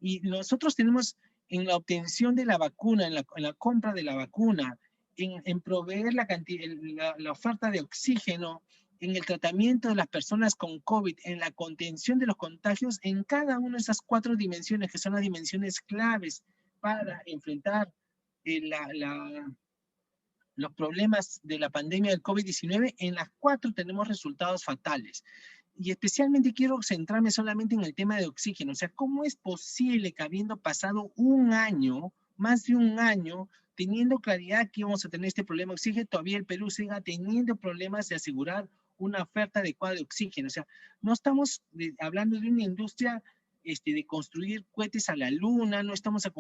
Y nosotros tenemos en la obtención de la vacuna, en la compra de la vacuna, en proveer la oferta de oxígeno, en el tratamiento de las personas con COVID, en la contención de los contagios, en cada una de esas 4 dimensiones, que son las dimensiones claves para enfrentar los problemas de la pandemia del COVID-19, en las 4 tenemos resultados fatales. Y especialmente quiero centrarme solamente en el tema de oxígeno. O sea, ¿cómo es posible que habiendo pasado un año, más de un año, teniendo claridad que íbamos a tener este problema de oxígeno, todavía el Perú siga teniendo problemas de asegurar una oferta adecuada de oxígeno? O sea, no estamos hablando de una industria de construir cohetes a la luna, no estamos de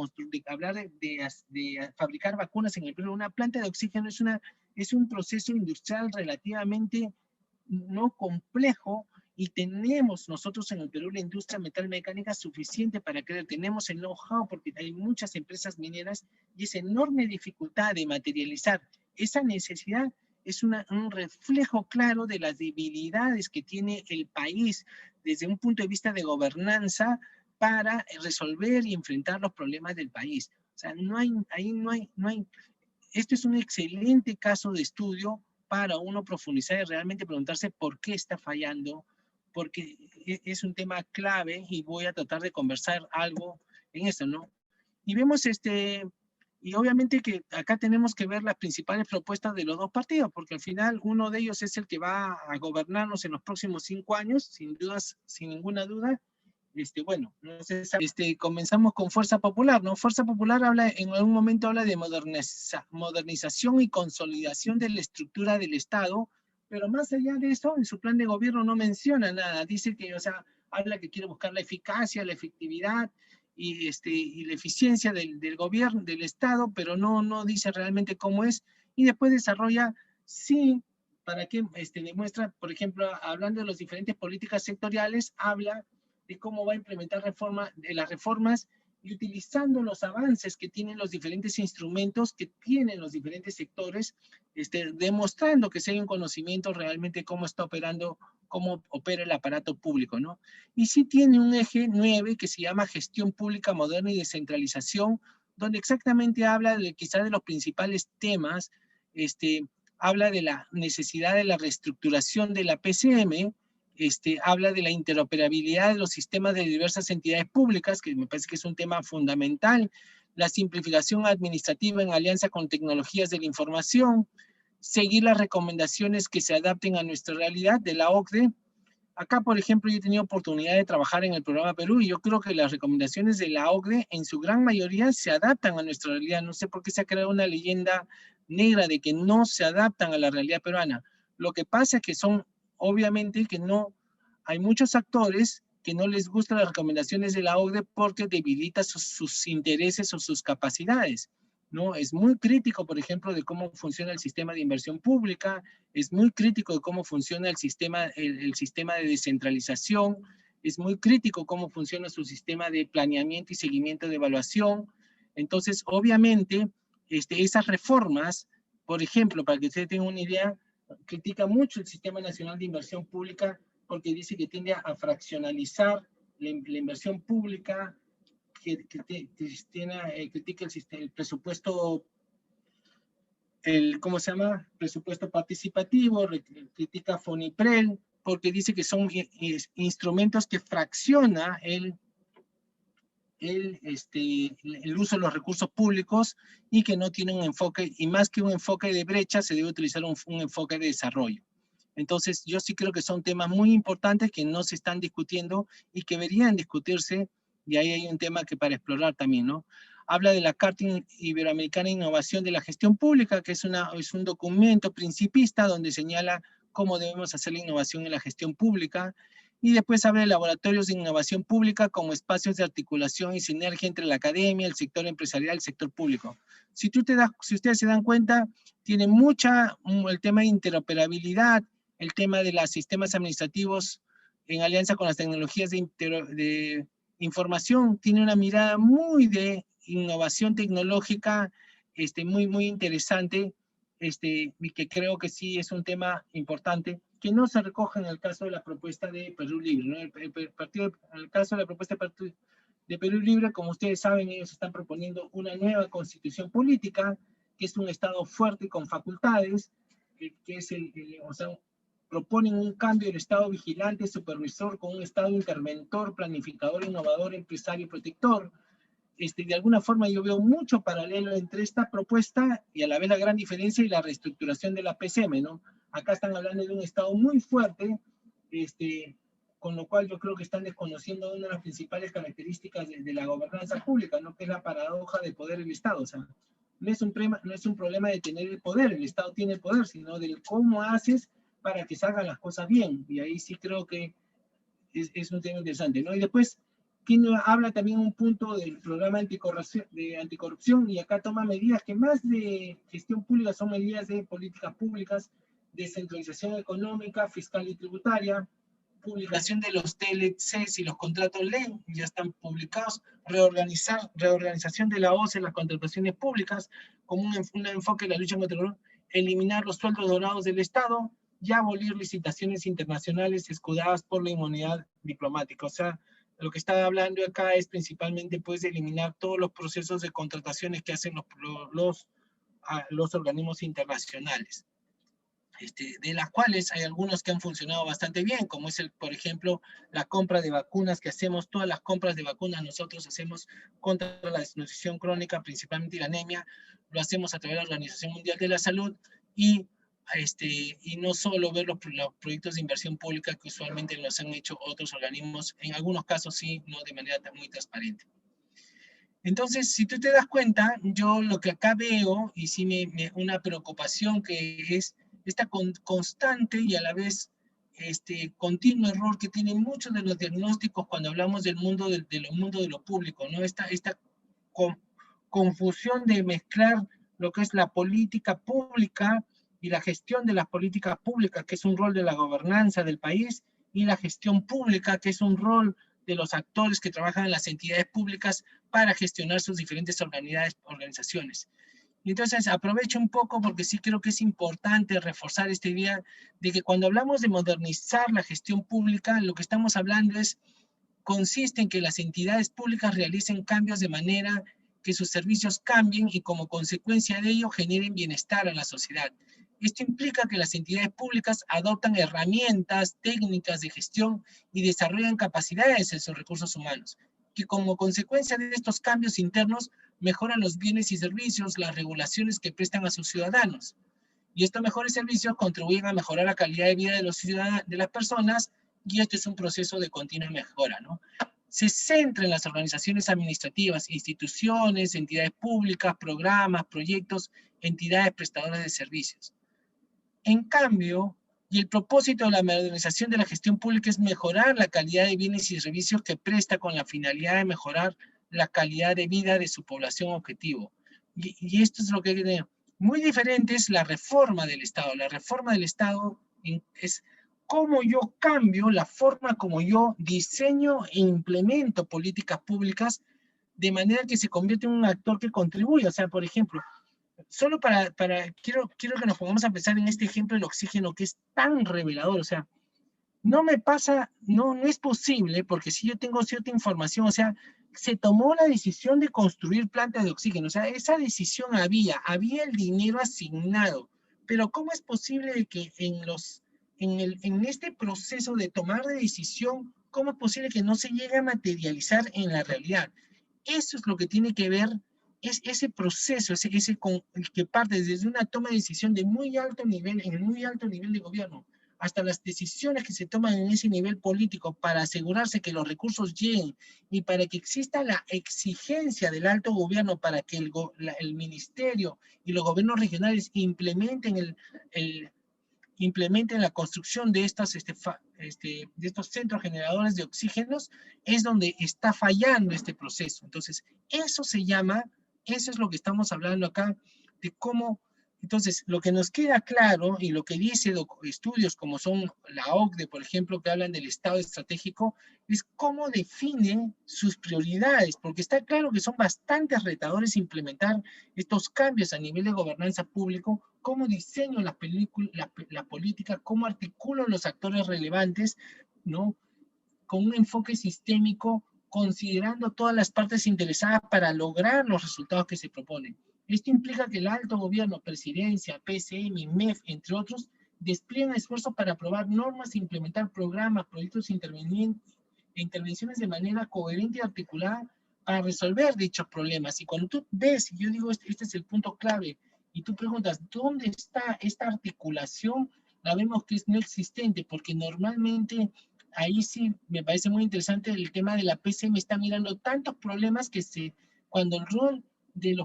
hablar de fabricar vacunas en el Perú. Una planta de oxígeno es un proceso industrial relativamente no complejo, y tenemos nosotros en el Perú la industria metalmecánica suficiente para creer, tenemos el know-how porque hay muchas empresas mineras, y esa enorme dificultad de materializar esa necesidad es un reflejo claro de las debilidades que tiene el país desde un punto de vista de gobernanza para resolver y enfrentar los problemas del país. O sea, esto es un excelente caso de estudio para uno profundizar y realmente preguntarse por qué está fallando, porque es un tema clave y voy a tratar de conversar algo en eso, ¿no? Y vemos y obviamente que acá tenemos que ver las principales propuestas de los dos partidos, porque al final uno de ellos es el que va a gobernarnos en los próximos 5 años, sin dudas, sin ninguna duda. Bueno, no sé, comenzamos con Fuerza Popular, ¿no? Fuerza Popular en algún momento habla de modernización y consolidación de la estructura del Estado, pero más allá de eso, en su plan de gobierno no menciona nada. Dice que, o sea, habla que quiere buscar la eficacia, la efectividad y la eficiencia del gobierno, del Estado, pero no dice realmente cómo es, y después desarrolla, sí, para que demuestra, por ejemplo, hablando de las diferentes políticas sectoriales, habla de cómo va a implementar las reformas y utilizando los avances que tienen los diferentes instrumentos que tienen los diferentes sectores, demostrando que se hay un conocimiento realmente cómo está operando, cómo opera el aparato público, ¿no? Y sí tiene un eje 9 que se llama Gestión Pública Moderna y Descentralización, donde exactamente habla de quizás de los principales temas, habla de la necesidad de la reestructuración de la PCM, habla de la interoperabilidad de los sistemas de diversas entidades públicas, que me parece que es un tema fundamental, la simplificación administrativa en alianza con tecnologías de la información, seguir las recomendaciones que se adapten a nuestra realidad de la OCDE. Acá, por ejemplo, yo he tenido oportunidad de trabajar en el programa Perú y yo creo que las recomendaciones de la OCDE en su gran mayoría se adaptan a nuestra realidad. No sé por qué se ha creado una leyenda negra de que no se adaptan a la realidad peruana. Lo que pasa es que son, obviamente, que no, hay muchos actores que no les gustan las recomendaciones de la OCDE porque debilita sus intereses o sus capacidades, ¿no? Es muy crítico, por ejemplo, de cómo funciona el sistema de inversión pública, es muy crítico de cómo funciona el sistema de descentralización, es muy crítico cómo funciona su sistema de planeamiento y seguimiento de evaluación. Entonces, obviamente, esas reformas, por ejemplo, para que ustedes tengan una idea, critica mucho el Sistema Nacional de Inversión Pública porque dice que tiende a fraccionalizar la inversión pública, critica el presupuesto, ¿cómo se llama? Presupuesto participativo, critica FONIPREL, porque dice que son instrumentos que fracciona el uso de los recursos públicos y que no tiene un enfoque, y más que un enfoque de brecha, se debe utilizar un enfoque de desarrollo. Entonces, yo sí creo que son temas muy importantes que no se están discutiendo y que deberían discutirse, y ahí hay un tema que para explorar también, ¿no? Habla de la Carta Iberoamericana de Innovación de la Gestión Pública, que es un documento principista donde señala cómo debemos hacer la innovación en la gestión pública, y después habla de laboratorios de innovación pública como espacios de articulación y sinergia entre la academia, el sector empresarial y el sector público. Si ustedes se dan cuenta, tiene el tema de interoperabilidad, el tema de los sistemas administrativos en alianza con las tecnologías de información, tiene una mirada muy de innovación tecnológica, muy interesante, y que creo que sí es un tema importante, que no se recoge en el caso de la propuesta de Perú Libre, ¿no? En el caso de la propuesta de Perú Libre, como ustedes saben, ellos están proponiendo una nueva constitución política, que es un Estado fuerte con facultades, que es o sea, proponen un cambio del Estado vigilante, supervisor, con un Estado interventor, planificador, innovador, empresario y protector. De alguna forma yo veo mucho paralelo entre esta propuesta y a la vez la gran diferencia y la reestructuración de la PCM, ¿no? Acá están hablando de un Estado muy fuerte, con lo cual yo creo que están desconociendo una de las principales características de la gobernanza pública, ¿no? Que es la paradoja de poder del Estado. O sea, no es un problema de tener el poder, el Estado tiene el poder, sino del cómo haces para que salgan las cosas bien. Y ahí sí creo que es un tema interesante, ¿no? Y después, habla también un punto del programa anticorrupción, y acá toma medidas que más de gestión pública son medidas de políticas públicas, descentralización económica, fiscal y tributaria, publicación de los TLCs y los contratos ley, ya están publicados, reorganización de la OCE en las contrataciones públicas, como un enfoque de la lucha contra el corrupción, eliminar los sueldos dorados del Estado, y abolir licitaciones internacionales escudadas por la inmunidad diplomática. O sea, lo que está hablando acá es principalmente pues de eliminar todos los procesos de contrataciones que hacen los organismos internacionales. De las cuales hay algunos que han funcionado bastante bien, como es, por ejemplo, la compra de vacunas que hacemos, todas las compras de vacunas nosotros hacemos contra la desnutrición crónica, principalmente la anemia, lo hacemos a través de la Organización Mundial de la Salud, y no solo ver los proyectos de inversión pública que usualmente los han hecho otros organismos, en algunos casos sí, no de manera muy transparente. Entonces, si tú te das cuenta, yo lo que acá veo, y sí una preocupación que es esta constante y a la vez continuo error que tienen muchos de los diagnósticos cuando hablamos del mundo de lo público, ¿no? Esta confusión de mezclar lo que es la política pública y la gestión de las políticas públicas, que es un rol de la gobernanza del país, y la gestión pública, que es un rol de los actores que trabajan en las entidades públicas para gestionar sus diferentes organizaciones. Y entonces aprovecho un poco porque sí creo que es importante reforzar esta idea de que cuando hablamos de modernizar la gestión pública, lo que estamos hablando consiste en que las entidades públicas realicen cambios de manera que sus servicios cambien y como consecuencia de ello generen bienestar a la sociedad. Esto implica que las entidades públicas adoptan herramientas, técnicas de gestión y desarrollan capacidades en sus recursos humanos, que como consecuencia de estos cambios internos mejoran los bienes y servicios, las regulaciones que prestan a sus ciudadanos. Y estos mejores servicios contribuyen a mejorar la calidad de vida de las personas, y esto es un proceso de continua mejora, ¿no? Se centra en las organizaciones administrativas, instituciones, entidades públicas, programas, proyectos, entidades prestadoras de servicios. En cambio, y el propósito de la modernización de la gestión pública es mejorar la calidad de bienes y servicios que presta con la finalidad de mejorar la calidad de vida de su población objetivo. Y esto es lo que hay que tener. Muy diferente es la reforma del Estado. La reforma del Estado es cómo yo cambio la forma como yo diseño e implemento políticas públicas de manera que se convierte en un actor que contribuye. O sea, por ejemplo, solo quiero que nos pongamos a pensar en este ejemplo del oxígeno, que es tan revelador. O sea, no es posible, porque si yo tengo cierta información, o sea, se tomó la decisión de construir plantas de oxígeno, o sea, esa decisión había el dinero asignado, pero ¿cómo es posible que en este proceso de tomar de decisión, cómo es posible que no se llegue a materializar en la realidad? Eso es lo que tiene que ver, es ese proceso, el que parte desde una toma de decisión de muy alto nivel, en el muy alto nivel de gobierno, hasta las decisiones que se toman en ese nivel político para asegurarse que los recursos lleguen y para que exista la exigencia del alto gobierno para que el ministerio y los gobiernos regionales implementen la construcción de estos centros generadores de oxígenos, es donde está fallando este proceso. Entonces, eso es lo que estamos hablando acá, de cómo. Entonces, lo que nos queda claro y lo que dice estudios como son la OCDE, por ejemplo, que hablan del Estado estratégico, es cómo definen sus prioridades, porque está claro que son bastante retadores implementar estos cambios a nivel de gobernanza público, cómo diseño la política, cómo articulo los actores relevantes, ¿no? Con un enfoque sistémico considerando todas las partes interesadas para lograr los resultados que se proponen. Esto implica que el alto gobierno, presidencia, PCM, MEF, entre otros, desplieguen esfuerzos para aprobar normas e implementar programas, proyectos intervenciones de manera coherente y articulada para resolver dichos problemas. Y cuando tú ves, yo digo, este es el punto clave, y tú preguntas, ¿dónde está esta articulación? La vemos que es no existente, porque normalmente ahí sí me parece muy interesante el tema de la PCM, está mirando tantos problemas que cuando el rol de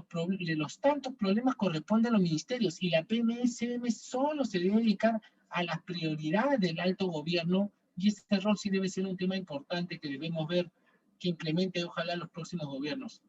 los tantos problemas corresponde a los ministerios, y la PMSM solo se debe dedicar a las prioridades del alto gobierno, y este rol sí debe ser un tema importante que debemos ver que implemente ojalá los próximos gobiernos.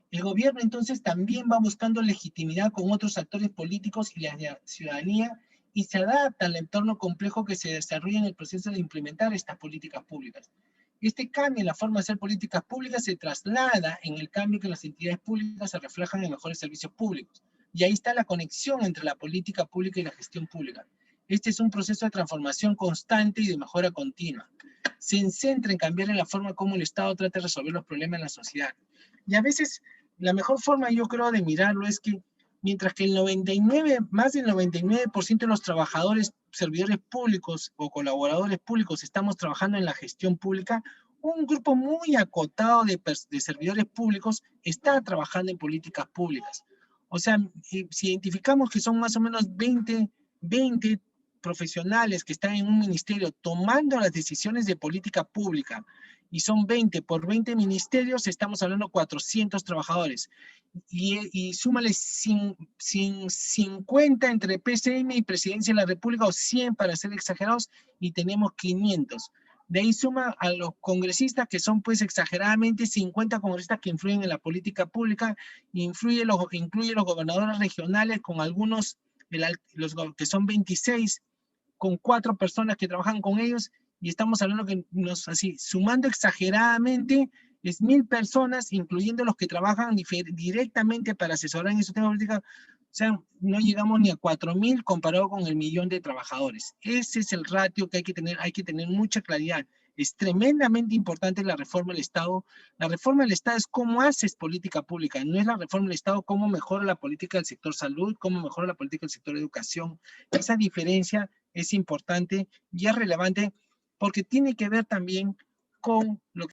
El gobierno entonces también va buscando legitimidad con otros actores políticos y la ciudadanía y se adapta al entorno complejo que se desarrolla en el proceso de implementar estas políticas públicas. Este cambio en la forma de hacer políticas públicas se traslada en el cambio que las entidades públicas se reflejan en mejores servicios públicos. Y ahí está la conexión entre la política pública y la gestión pública. Este es un proceso de transformación constante y de mejora continua. Se centra en cambiar en la forma como el Estado trata de resolver los problemas en la sociedad. Y a veces la mejor forma, yo creo, de mirarlo es que mientras que más del 99% de los trabajadores, servidores públicos o colaboradores públicos estamos trabajando en la gestión pública, un grupo muy acotado de servidores públicos está trabajando en políticas públicas. O sea, si identificamos que son más o menos 20 profesionales que están en un ministerio tomando las decisiones de política pública, y son 20 por 20 ministerios, estamos hablando de 400 trabajadores. Y súmale 50 entre PCM y Presidencia de la República, o 100 para ser exagerados, y tenemos 500. De ahí suma a los congresistas, que son pues exageradamente 50 congresistas que influyen en la política pública, incluye los gobernadores regionales con algunos, los que son 26, con 4 personas que trabajan con ellos, y estamos hablando que así, sumando exageradamente, es 1000 personas, incluyendo los que trabajan directamente para asesorar en esos temas políticos. O sea, no llegamos ni a 4000 comparado con el 1.000.000 de trabajadores. Ese es el ratio que hay que tener mucha claridad. Es tremendamente importante la reforma del Estado. La reforma del Estado es cómo haces política pública, no es la reforma del Estado cómo mejora la política del sector salud, cómo mejora la política del sector educación. Esa diferencia es importante y es relevante porque tiene que ver también con lo que